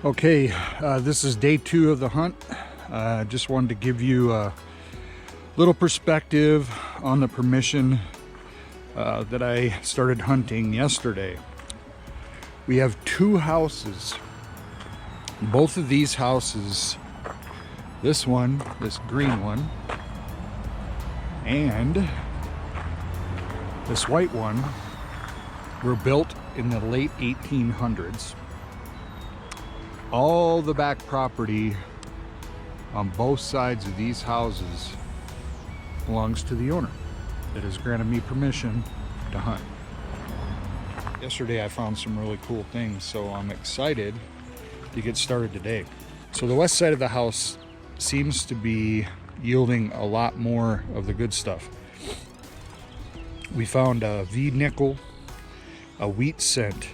Okay, this is day 2 of the hunt. Just wanted to give you a little perspective on the permission that I started hunting yesterday. We have 2 houses. Both of these houses, this one, this green one, and this white one, were built in the late 1800s. All the back property on both sides of these houses belongs to the owner that has granted me permission to hunt. Yesterday I found some really cool things, so I'm excited to get started today. So the west side of the house seems to be yielding a lot more of the good stuff. We found a V nickel, a wheat cent,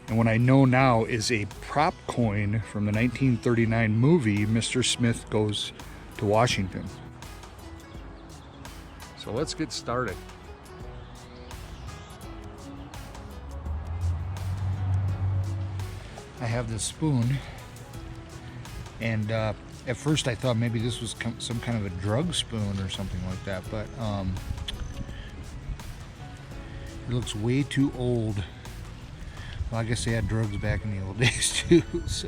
and what I know now is a prop coin from the 1939 movie Mr. Smith Goes to Washington. So let's get started. I have this spoon, and at first I thought maybe this was some kind of a drug spoon or something like that, but it looks way too old. Well, I guess they had drugs back in the old days too, so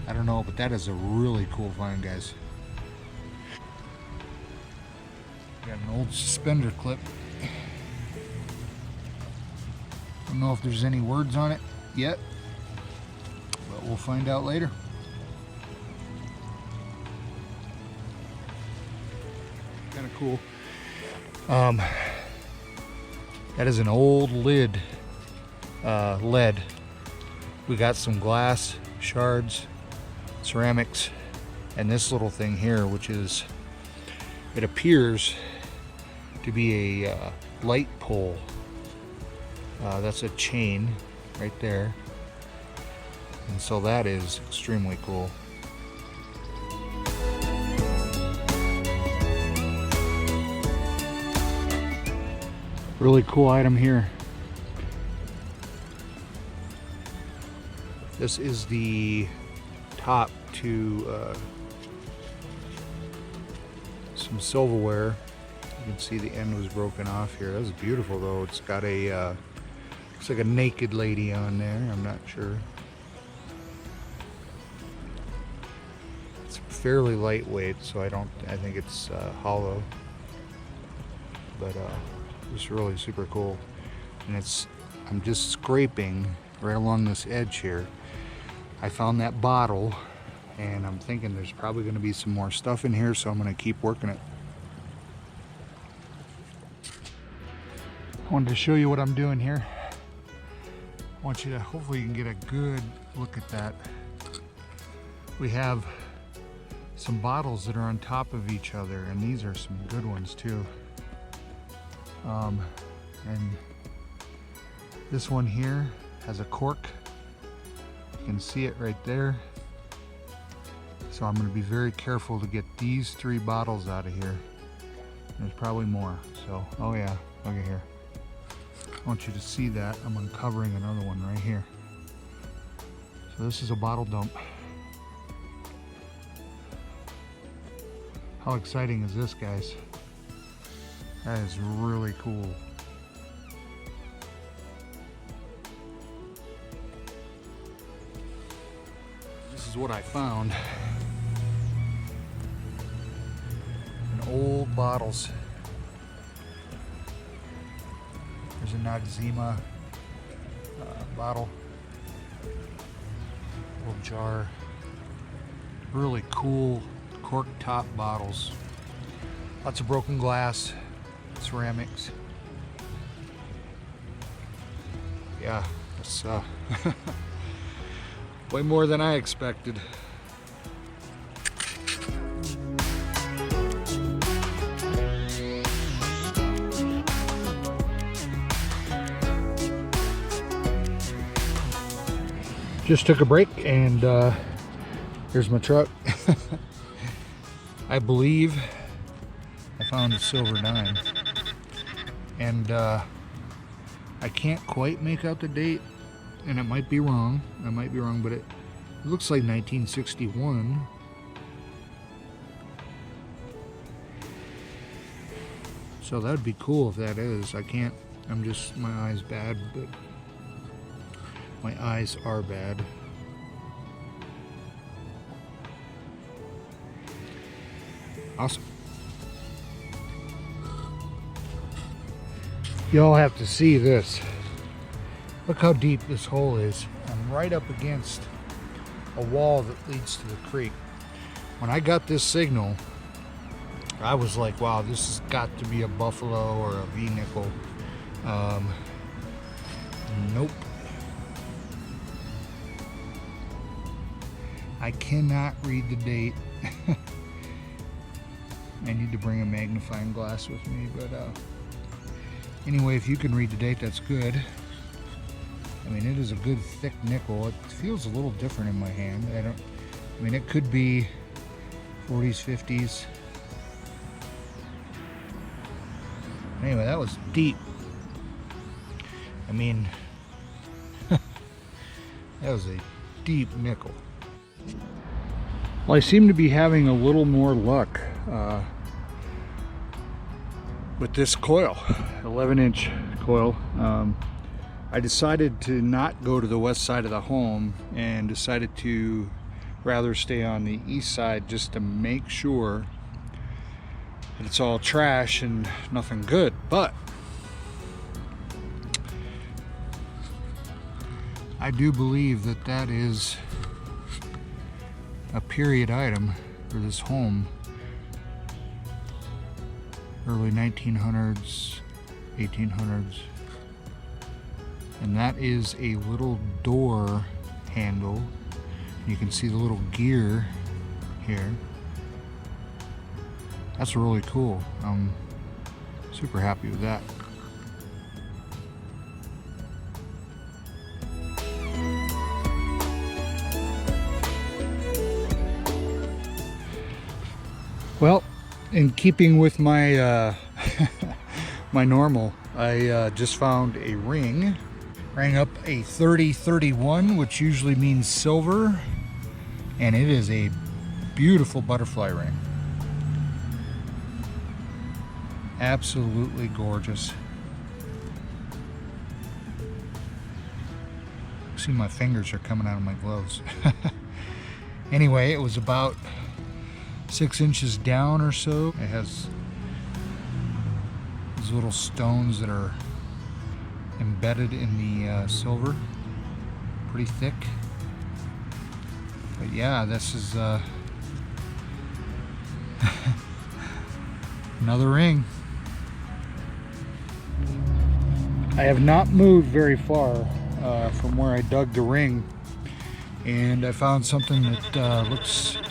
I don't know, but that is a really cool find, guys. Got an old suspender clip. Don't know if there's any words on it yet, but we'll find out later. Kind of cool. That is an old lead. We got some glass shards, ceramics, and this little thing here, which is, it appears to be a light pole. That's a chain right there, and so that is extremely cool. Really cool item here. This is the top to some silverware. You can see the end was broken off here. That's beautiful though. It's got a, looks like a naked lady on there. I'm not sure. It's fairly lightweight, so I think it's hollow. But it's really super cool. And I'm just scraping right along this edge here. I found that bottle, and I'm thinking there's probably going to be some more stuff in here, so I'm going to keep working it. I wanted to show you what I'm doing here. I want you to, hopefully you can get a good look at that. We have some bottles that are on top of each other, and these are some good ones too. And this one here has a cork. You can see it right there. So I'm going to be very careful to get these 3 bottles out of here. There's probably more. So, oh yeah, look at here. I want you to see that. I'm uncovering another one right here. So this is a bottle dump. How exciting is this, guys? That is really cool. This is what I found. In old bottles. There's a Noxzema bottle. Little jar. Really cool cork top bottles. Lots of broken glass, ceramics. Yeah, it's way more than I expected. Just took a break, and here's my truck. I believe I found a silver dime, and I can't quite make out the date, and it might be wrong. But It looks like 1961. So that'd be cool if that is. I can't, my eyes bad, but my eyes are bad. Awesome. Y'all have to see this. Look how deep this hole is. I'm right up against a wall that leads to the creek. When I got this signal, I was like, wow, this has got to be a buffalo or a V-nickel. Nope. I cannot read the date. I need to bring a magnifying glass with me, but anyway, if you can read the date, that's good. I mean, it is a good thick nickel. It feels a little different in my hand. I mean, it could be 40s, 50s. Anyway, that was deep. I mean, that was a deep nickel. Well, I seem to be having a little more luck with this coil, 11-inch coil. I decided to not go to the west side of the home and decided to rather stay on the east side just to make sure that it's all trash and nothing good. But I do believe that that is a period item for this home. Early 1900s, 1800s. And that is a little door handle. You can see the little gear here. That's really cool. I'm super happy with that. Well, in keeping with my my normal, I just found a ring. Rang up a 3031, which usually means silver, and it is a beautiful butterfly ring. Absolutely gorgeous. See, my fingers are coming out of my gloves. Anyway, it was about 6 inches down or so. It has these little stones that are embedded in the silver, pretty thick. But yeah, this is another ring. I have not moved very far from where I dug the ring, and I found something that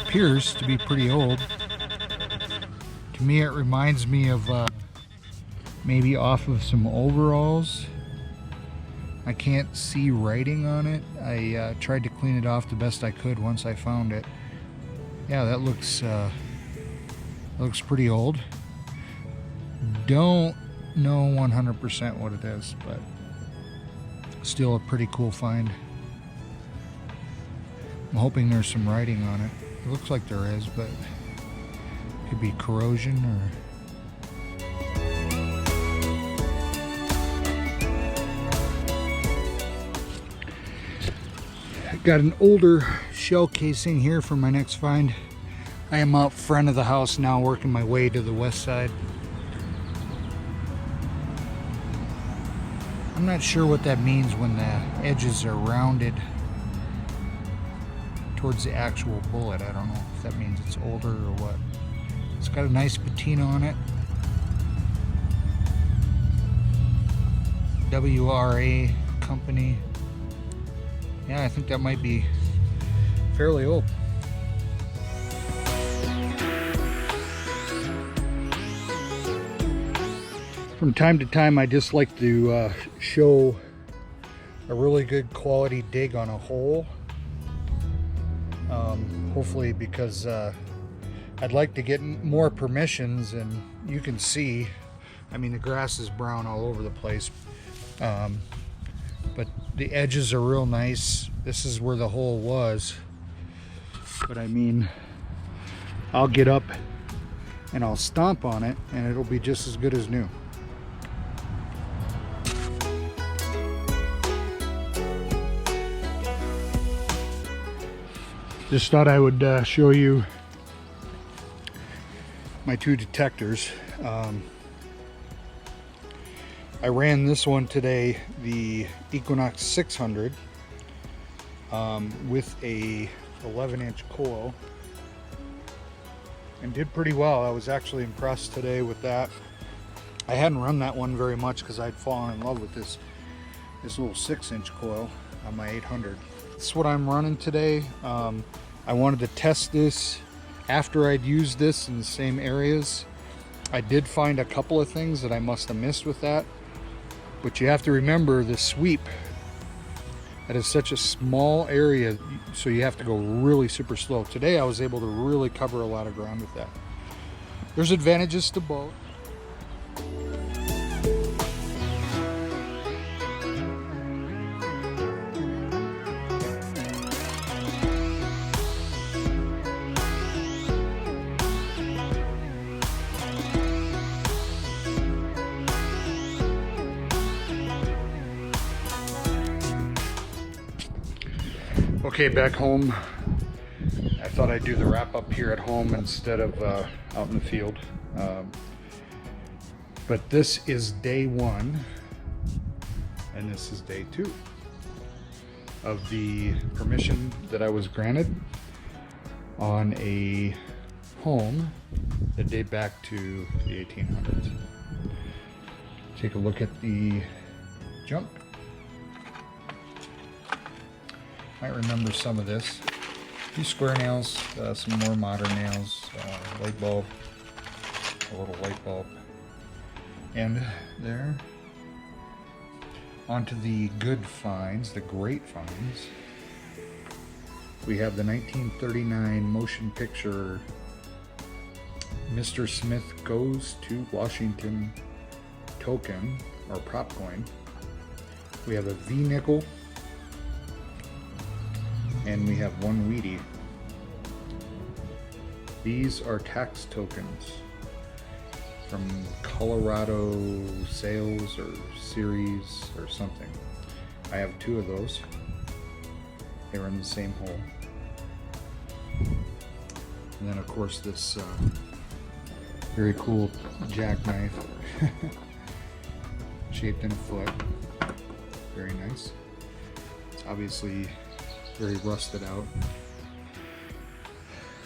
appears to be pretty old. To me, it reminds me of maybe off of some overalls. I can't see writing on it. I tried to clean it off the best I could once I found it. Yeah, that looks pretty old. Don't know 100% what it is, but still a pretty cool find. I'm hoping there's some writing on it. It looks like there is, but it could be corrosion or... Got an older shell casing here for my next find. I am out front of the house now, working my way to the west side. I'm not sure what that means when the edges are rounded towards the actual bullet. I don't know if that means it's older or what. It's got a nice patina on it. WRA company. Yeah, I think that might be fairly old. From time to time, I just like to show a really good quality dig on a hole. Hopefully, because I'd like to get more permissions, and you can see, I mean, the grass is brown all over the place. But the edges are real nice. This is where the hole was. But I mean, I'll get up and I'll stomp on it and it'll be just as good as new. Just thought I would show you my two detectors. I ran this one today, the Equinox 600, with a 11-inch coil, and did pretty well. I was actually impressed today with that. I hadn't run that one very much because I'd fallen in love with this little 6-inch coil on my 800. That's what I'm running today. I wanted to test this after I'd used this in the same areas. I did find a couple of things that I must have missed with that, but you have to remember the sweep. That is such a small area, so you have to go really super slow. Today I was able to really cover a lot of ground with that. There's advantages to both. Okay, back home. I thought I'd do the wrap up here at home instead of out in the field. But this is day 1 and this is day 2 of the permission that I was granted on a home that date back to the 1800s. Take a look at the junk. Might remember some of this. A few square nails, some more modern nails, light bulb, a little light bulb. And there, onto the good finds, the great finds. We have the 1939 motion picture Mr. Smith Goes to Washington token, or prop coin. We have a V nickel. And we have one Wheatie. These are tax tokens from Colorado Sales or Series or something. I have 2 of those. They were in the same hole. And then of course this very cool jackknife shaped in a foot. Very nice. It's obviously very rusted out.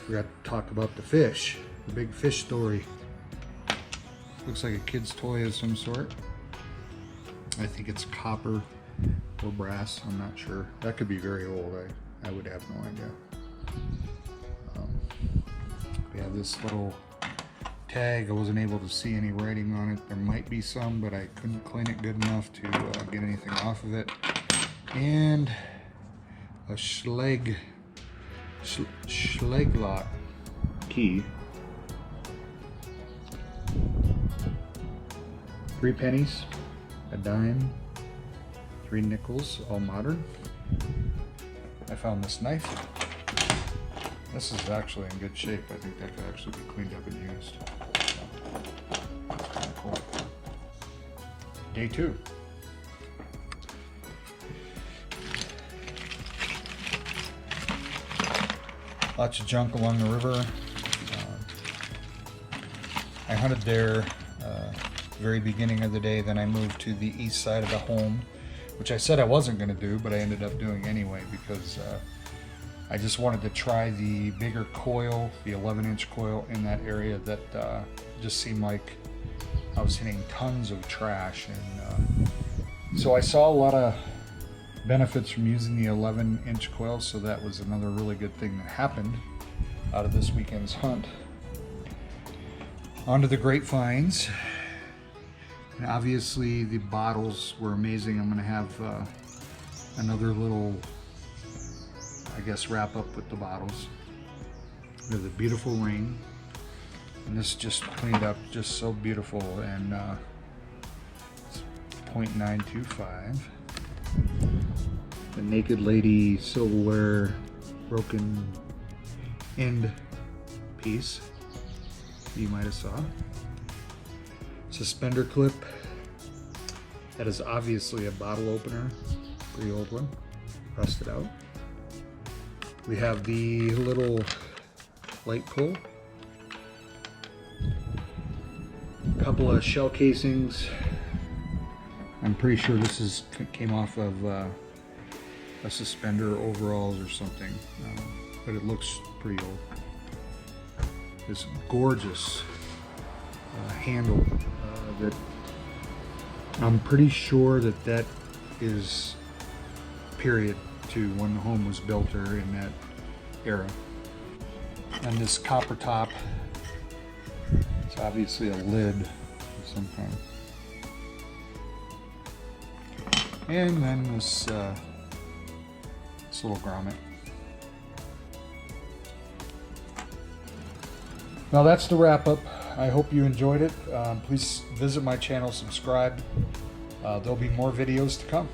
Forgot to talk about the fish, the big fish story. Looks like a kid's toy of some sort. I think it's copper or brass, I'm not sure. That could be very old, I would have no idea. We have this little tag. I wasn't able to see any writing on it. There might be some, but I couldn't clean it good enough to get anything off of it. And a Schlegelot key. 3 pennies, a dime, 3 nickels, all modern. I found this knife. This is actually in good shape. I think that could actually be cleaned up and used. That's kind of cool. Day 2. Lots of junk along the river. I hunted there very beginning of the day, then I moved to the east side of the home, which I said I wasn't going to do, but I ended up doing anyway because I just wanted to try the bigger coil, the 11-inch coil in that area that just seemed like I was hitting tons of trash. And so I saw a lot of benefits from using the 11-inch coil, so that was another really good thing that happened out of this weekend's hunt. On to the great finds. And obviously the bottles were amazing. I'm going to have another little, I guess, wrap up with the bottles. We have the beautiful ring, and this just cleaned up just so beautiful, and it's 0.925. The Naked Lady silverware broken end piece you might have saw. Suspender clip. That is obviously a bottle opener, pretty old one, rusted out. We have the little light pull. A couple of shell casings. I'm pretty sure this came off of a suspender overalls or something, but it looks pretty old. This gorgeous handle that I'm pretty sure that is period to when the home was built or in that era. And this copper top, it's obviously a lid of some kind. And then this little grommet. Now that's the wrap up. I hope you enjoyed it. Please visit my channel, subscribe. There'll be more videos to come.